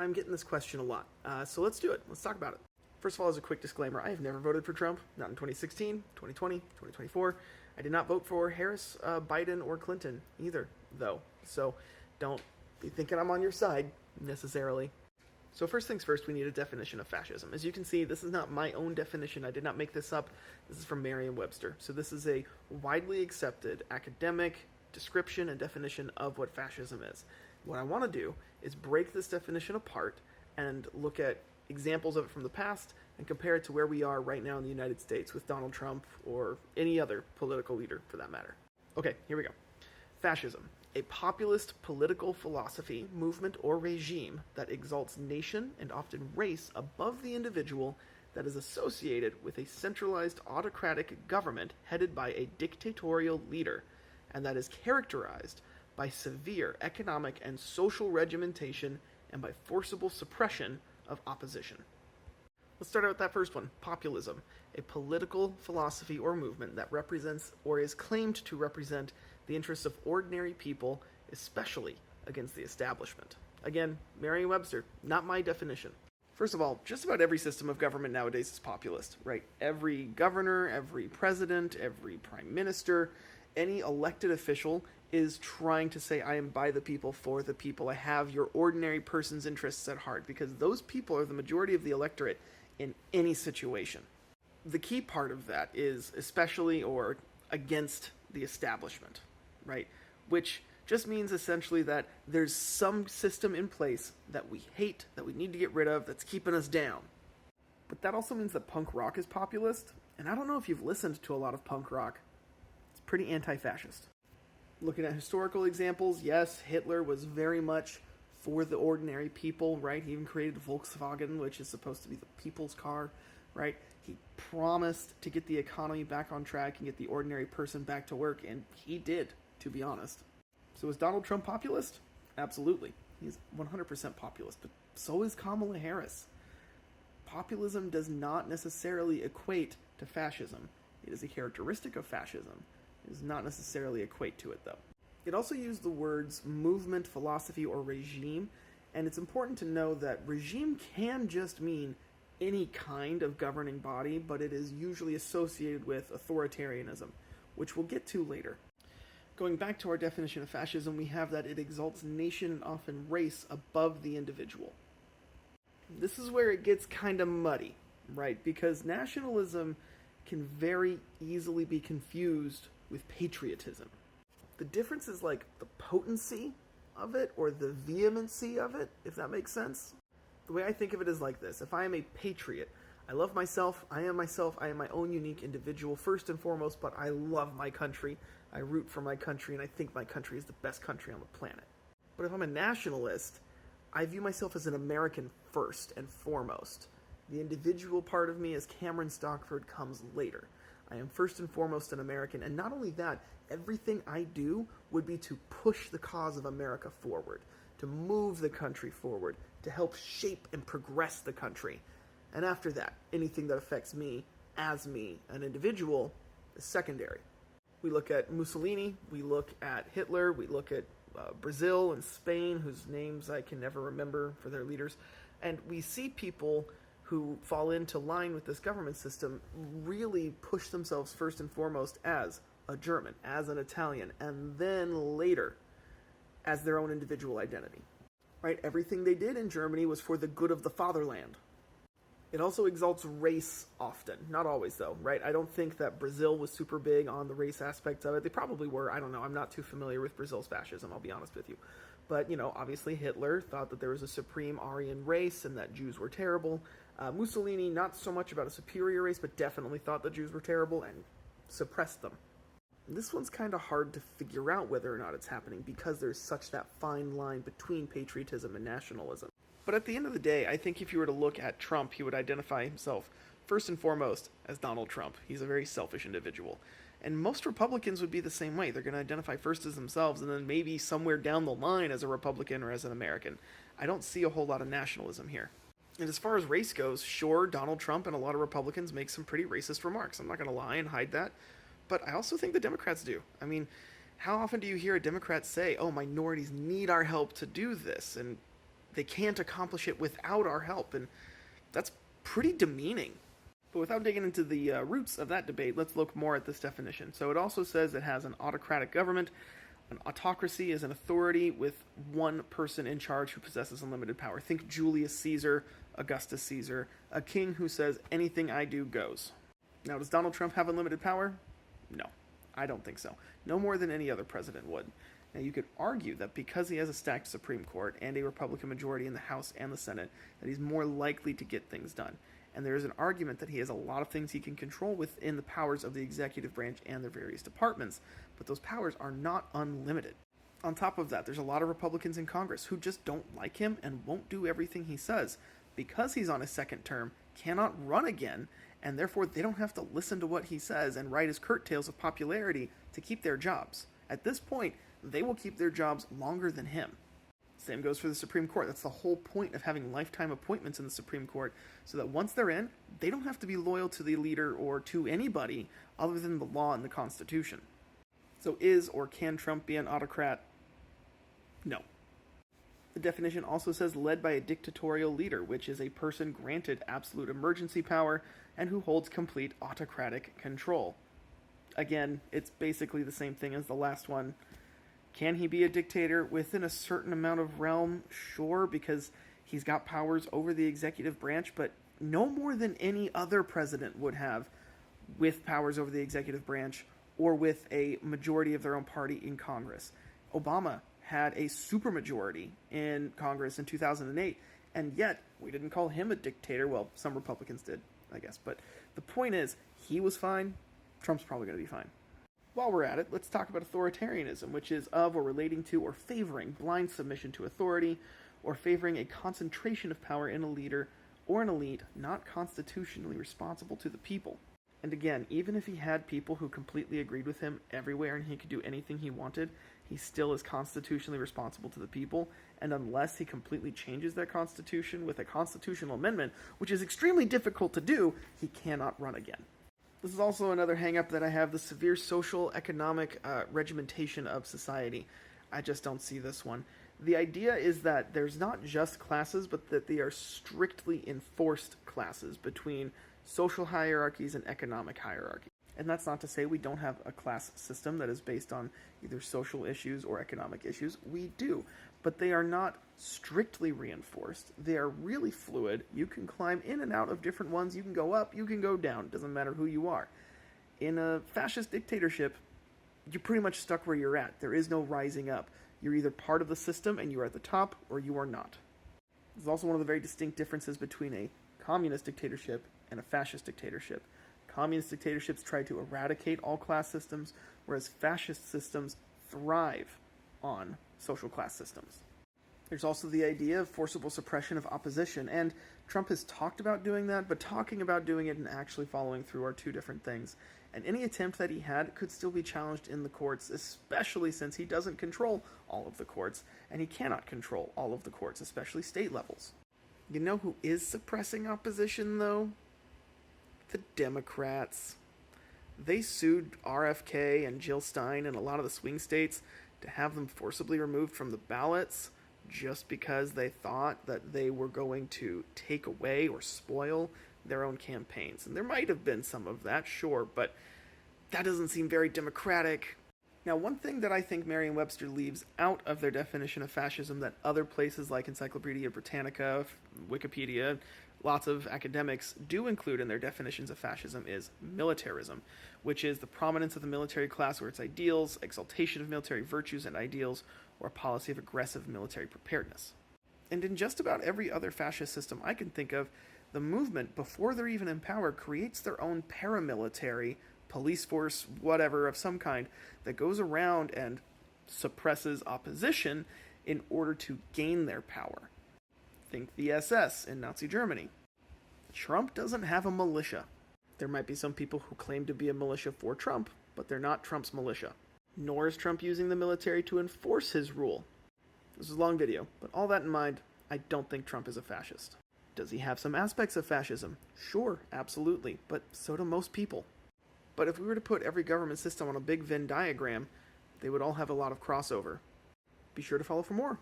I'm getting this question a lot, so let's do it. Let's talk about it. First of all, as a quick disclaimer, I have never voted for Trump, not in 2016, 2020, 2024. I did not vote for Harris, Biden, or Clinton either, though. So don't be thinking I'm on your side, necessarily. So first things first, we need a definition of fascism. As you can see, this is not my own definition. I did not make this up. This is from Merriam-Webster. So this is a widely accepted academic description and definition of what fascism is. What I want to do is break this definition apart and look at examples of it from the past and compare it to where we are right now in the United States with Donald Trump or any other political leader for that matter. Okay, here we go. Fascism. A populist political philosophy, movement, or regime that exalts nation and often race above the individual, that is associated with a centralized autocratic government headed by a dictatorial leader, and that is characterized by severe economic and social regimentation and by forcible suppression of opposition. Let's start out with that first one, populism, a political philosophy or movement that represents or is claimed to represent the interests of ordinary people, especially against the establishment. Again, Merriam-Webster, not my definition. First of all, just about every system of government nowadays is populist, right? Every governor, every president, every prime minister, any elected official is trying to say, I am by the people, for the people. I have your ordinary person's interests at heart, because those people are the majority of the electorate in any situation. The key part of that is especially or against the establishment, right? Which just means essentially that there's some system in place that we hate, that we need to get rid of, that's keeping us down. But that also means that punk rock is populist, and I don't know if you've listened to a lot of punk rock. It's pretty anti-fascist. Looking at historical examples, yes, Hitler was very much for the ordinary people, right? He even created Volkswagen, which is supposed to be the people's car, right? He promised to get the economy back on track and get the ordinary person back to work, and he did, to be honest. So is Donald Trump populist? Absolutely. He's 100% populist, but so is Kamala Harris. Populism does not necessarily equate to fascism. It is a characteristic of fascism. It does not necessarily equate to it, though. It also used the words movement, philosophy, or regime, and it's important to know that regime can just mean any kind of governing body, but it is usually associated with authoritarianism, which we'll get to later. Going back to our definition of fascism, we have that it exalts nation and often race above the individual. This is where it gets kind of muddy, right? Because nationalism can very easily be confused with patriotism. The difference is like the potency of it or the vehemency of it, if that makes sense. The way I think of it is like this. If I am a patriot, I love myself, I am my own unique individual first and foremost, but I love my country, I root for my country, and I think my country is the best country on the planet. But if I'm a nationalist, I view myself as an American first and foremost. The individual part of me as Cameron Stockford comes later. I am first and foremost an American, and not only that, everything I do would be to push the cause of America forward, to move the country forward, to help shape and progress the country. And after that, anything that affects me, as me, an individual, is secondary. We look at Mussolini, we look at Hitler, we look at Brazil and Spain, whose names I can never remember for their leaders, and we see people who fall into line with this government system really push themselves first and foremost as a German, as an Italian, and then later as their own individual identity. Right? Everything they did in Germany was for the good of the fatherland. It also exalts race often. Not always, though, right? I don't think that Brazil was super big on the race aspects of it. They probably were. I don't know. I'm not too familiar with Brazil's fascism, I'll be honest with you. But, obviously Hitler thought that there was a supreme Aryan race and that Jews were terrible. Mussolini, not so much about a superior race, but definitely thought that Jews were terrible and suppressed them. This one's kind of hard to figure out whether or not it's happening because there's such that fine line between patriotism and nationalism. But at the end of the day, I think if you were to look at Trump, he would identify himself first and foremost as Donald Trump. He's a very selfish individual. And most Republicans would be the same way. They're going to identify first as themselves and then maybe somewhere down the line as a Republican or as an American. I don't see a whole lot of nationalism here. And as far as race goes, sure, Donald Trump and a lot of Republicans make some pretty racist remarks. I'm not going to lie and hide that. But I also think the Democrats do. I mean, how often do you hear a Democrat say, oh, minorities need our help to do this? And they can't accomplish it without our help, and that's pretty demeaning. But without digging into the roots of that debate, let's look more at this definition. So it also says it has an autocratic government. An autocracy is an authority with one person in charge who possesses unlimited power. Think Julius Caesar, Augustus Caesar, a king who says anything I do goes. Now, does Donald Trump have unlimited power? No, I don't think so. No more than any other president would. Now, you could argue that because he has a stacked Supreme Court and a Republican majority in the House and the Senate, that he's more likely to get things done. And there is an argument that he has a lot of things he can control within the powers of the executive branch and their various departments, but those powers are not unlimited. On top of that, there's a lot of Republicans in Congress who just don't like him and won't do everything he says. Because he's on his second term, cannot run again, and therefore they don't have to listen to what he says and ride his curtails of popularity to keep their jobs. At this point, they will keep their jobs longer than him. Same goes for the Supreme Court. That's the whole point of having lifetime appointments in the Supreme Court, so that once they're in, they don't have to be loyal to the leader or to anybody other than the law and the Constitution. So is or can Trump be an autocrat? No. The definition also says led by a dictatorial leader, which is a person granted absolute emergency power and who holds complete autocratic control. Again, it's basically the same thing as the last one. Can he be a dictator within a certain amount of realm? Sure, because he's got powers over the executive branch, but no more than any other president would have with powers over the executive branch or with a majority of their own party in Congress. Obama had a supermajority in Congress in 2008, and yet we didn't call him a dictator. Well, some Republicans did, I guess. But the point is, he was fine. Trump's probably going to be fine. While we're at it, let's talk about authoritarianism, which is of or relating to or favoring blind submission to authority, or favoring a concentration of power in a leader or an elite not constitutionally responsible to the people. And again, even if he had people who completely agreed with him everywhere and he could do anything he wanted, he still is constitutionally responsible to the people, and unless he completely changes that constitution with a constitutional amendment, which is extremely difficult to do, he cannot run again. This is also another hang-up that I have, the severe social, economic regimentation of society. I just don't see this one. The idea is that there's not just classes, but that they are strictly enforced classes between social hierarchies and economic hierarchies. And that's not to say we don't have a class system that is based on either social issues or economic issues. We do. But they are not strictly reinforced. They are really fluid. You can climb in and out of different ones. You can go up, you can go down. It doesn't matter who you are. In a fascist dictatorship, you're pretty much stuck where you're at. There is no rising up. You're either part of the system and you are at the top, or you are not. This is also one of the very distinct differences between a communist dictatorship and a fascist dictatorship. Communist dictatorships try to eradicate all class systems, whereas fascist systems thrive on social class systems. There's also the idea of forcible suppression of opposition, and Trump has talked about doing that, but talking about doing it and actually following through are two different things. And any attempt that he had could still be challenged in the courts, especially since he doesn't control all of the courts, and he cannot control all of the courts, especially state levels. You know who is suppressing opposition, though? The Democrats. They sued RFK and Jill Stein and a lot of the swing states to have them forcibly removed from the ballots just because they thought that they were going to take away or spoil their own campaigns. And there might have been some of that, sure, but that doesn't seem very democratic. Now, one thing that I think Merriam-Webster leaves out of their definition of fascism that other places like Encyclopedia Britannica, Wikipedia, lots of academics do include in their definitions of fascism is militarism, which is the prominence of the military class or its ideals, exaltation of military virtues and ideals, or a policy of aggressive military preparedness. And in just about every other fascist system I can think of, the movement, before they're even in power, creates their own paramilitary, police force, whatever, of some kind, that goes around and suppresses opposition in order to gain their power. Think the SS in Nazi Germany. Trump doesn't have a militia. There might be some people who claim to be a militia for Trump, but they're not Trump's militia. Nor is Trump using the military to enforce his rule. This is a long video, but all that in mind, I don't think Trump is a fascist. Does he have some aspects of fascism? Sure, absolutely, but so do most people. But if we were to put every government system on a big Venn diagram, they would all have a lot of crossover. Be sure to follow for more.